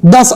10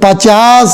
50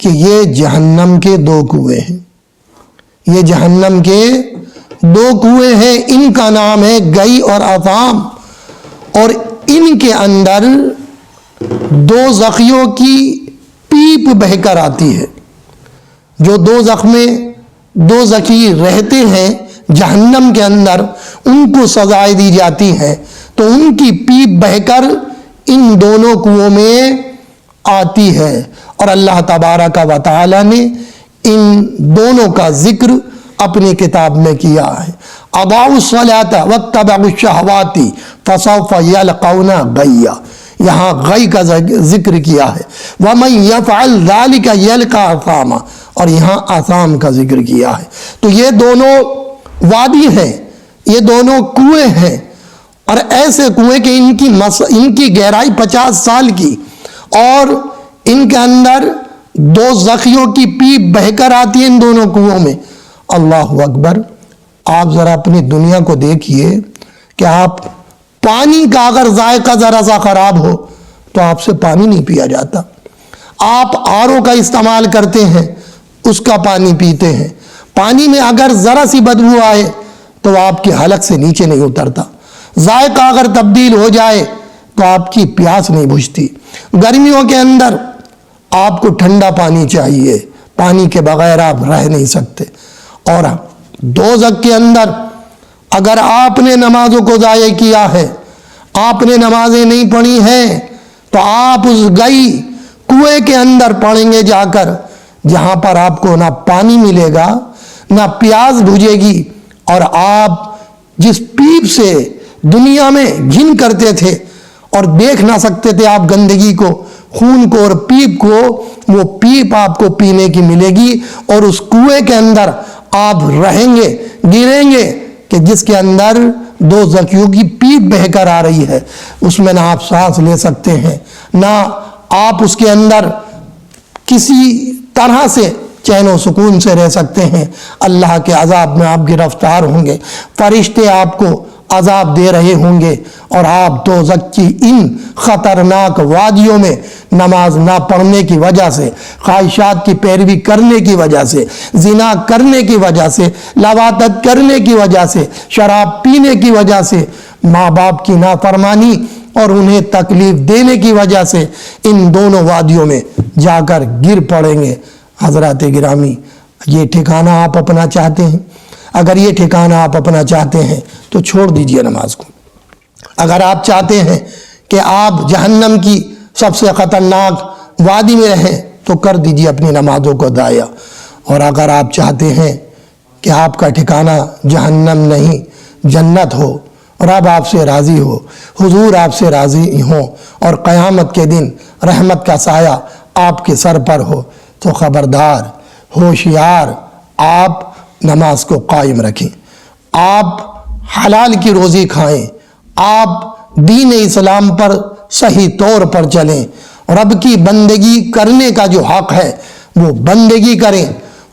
کہ یہ جہنم کے 2 کنویں ہیں، یہ جہنم کے 2 کنویں ہیں، ان کا نام ہے گئی اور عطام، اور ان کے اندر 2 زخیوں کی پیپ بہہ کر آتی ہے۔ جو 2 زخمیں 2 زخی رہتے ہیں جہنم کے اندر، ان کو سزائیں دی جاتی ہیں، تو ان کی پیپ بہہ کر ان دونوں کنووں میں آتی ہے۔ اور اللہ تبارک و تعالی نے ان دونوں کا ذکر اپنی کتاب میں کیا ہے۔ اضاعوا الصلاۃ واتبعوا الشہوات فسوف یلقون غیا، یہاں غی کا ذکر کیا ہے۔ ومن یفعل ذلک یلقى اثاما، اور یہاں آثام کا ذکر کیا ہے۔ تو یہ دونوں وادی ہیں، یہ دونوں کنویں ہیں، اور ایسے کنویں کہ ان کی گہرائی 50 سال کی، اور ان کے اندر 2 زخیوں کی پیپ بہہ کر آتی ہے ان دونوں کنووں میں۔ اللہ اکبر! آپ ذرا اپنی دنیا کو دیکھیے کہ آپ پانی کا اگر ذائقہ ذرا سا خراب ہو تو آپ سے پانی نہیں پیا جاتا۔ آپ RO کا استعمال کرتے ہیں، اس کا پانی پیتے ہیں، پانی میں اگر ذرا سی بدبو آئے تو آپ کی حلق سے نیچے نہیں اترتا، ذائقہ اگر تبدیل ہو جائے تو آپ کی پیاس نہیں بجھتی۔ گرمیوں کے اندر آپ کو ٹھنڈا پانی چاہیے، پانی کے بغیر آپ رہ نہیں سکتے۔ اور دوزخ کے اندر اگر آپ نے نمازوں کو ضائع کیا ہے، آپ نے نمازیں نہیں پڑھی ہیں، تو آپ اس گئی کنویں کے اندر پڑیں گے جا کر، جہاں پر آپ کو نہ پانی ملے گا نہ پیاس بجھے گی، اور آپ جس پیپ سے دنیا میں گھن کرتے تھے اور دیکھ نہ سکتے تھے آپ گندگی کو، خون کو اور پیپ کو، وہ پیپ آپ کو پینے کی ملے گی، اور اس کنویں کے اندر آپ رہیں گے، گریں گے کہ جس کے اندر 2 زخیوں کی پیپ بہہ کر آ رہی ہے، اس میں نہ آپ سانس لے سکتے ہیں، نہ آپ اس کے اندر کسی طرح سے چین و سکون سے رہ سکتے ہیں۔ اللہ کے عذاب میں آپ گرفتار ہوں گے، فرشتے آپ کو عذاب دے رہے ہوں گے، اور آپ دوزخ کی ان خطرناک وادیوں میں نماز نہ پڑھنے کی وجہ سے، خواہشات کی پیروی کرنے کی وجہ سے، زنا کرنے کی وجہ سے، لواطت کرنے کی وجہ سے، شراب پینے کی وجہ سے، ماں باپ کی نافرمانی اور انہیں تکلیف دینے کی وجہ سے ان دونوں وادیوں میں جا کر گر پڑیں گے۔ حضرات گرامی، یہ ٹھکانہ آپ اپنا چاہتے ہیں؟ اگر یہ ٹھکانہ آپ اپنا چاہتے ہیں تو چھوڑ دیجئے نماز کو۔ اگر آپ چاہتے ہیں کہ آپ جہنم کی سب سے خطرناک وادی میں رہیں تو کر دیجئے اپنی نمازوں کو ضائع، اور اگر آپ چاہتے ہیں کہ آپ کا ٹھکانہ جہنم نہیں جنت ہو، رب آپ سے راضی ہو، حضور آپ سے راضی ہوں، اور قیامت کے دن رحمت کا سایہ آپ کے سر پر ہو، تو خبردار، ہوشیار، آپ نماز کو قائم رکھیں، آپ حلال کی روزی کھائیں، آپ دین اسلام پر صحیح طور پر چلیں، رب کی بندگی کرنے کا جو حق ہے وہ بندگی کریں،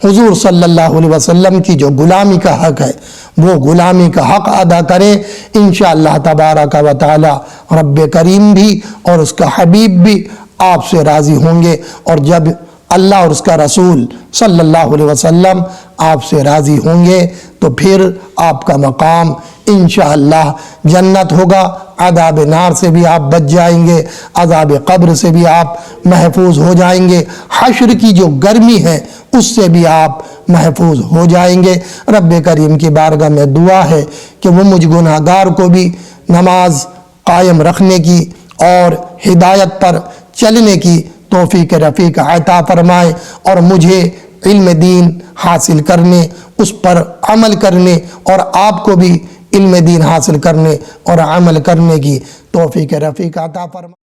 حضور صلی اللہ علیہ وسلم کی جو غلامی کا حق ہے وہ غلامی کا حق ادا کریں۔ انشاءاللہ تبارک و تعالی رب کریم بھی اور اس کا حبیب بھی آپ سے راضی ہوں گے، اور جب اللہ اور اس کا رسول صلی اللہ علیہ وسلم آپ سے راضی ہوں گے تو پھر آپ کا مقام انشاءاللہ جنت ہوگا۔ عذاب نار سے بھی آپ بچ جائیں گے، عذاب قبر سے بھی آپ محفوظ ہو جائیں گے، حشر کی جو گرمی ہے اس سے بھی آپ محفوظ ہو جائیں گے۔ رب کریم کی بارگاہ میں دعا ہے کہ وہ مجھ گناہگار کو بھی نماز قائم رکھنے کی اور ہدایت پر چلنے کی توفیق رفیق عطا فرمائے، اور مجھے علم دین حاصل کرنے، اس پر عمل کرنے، اور آپ کو بھی علم دین حاصل کرنے اور عمل کرنے کی توفیق رفیق عطا فرمائے۔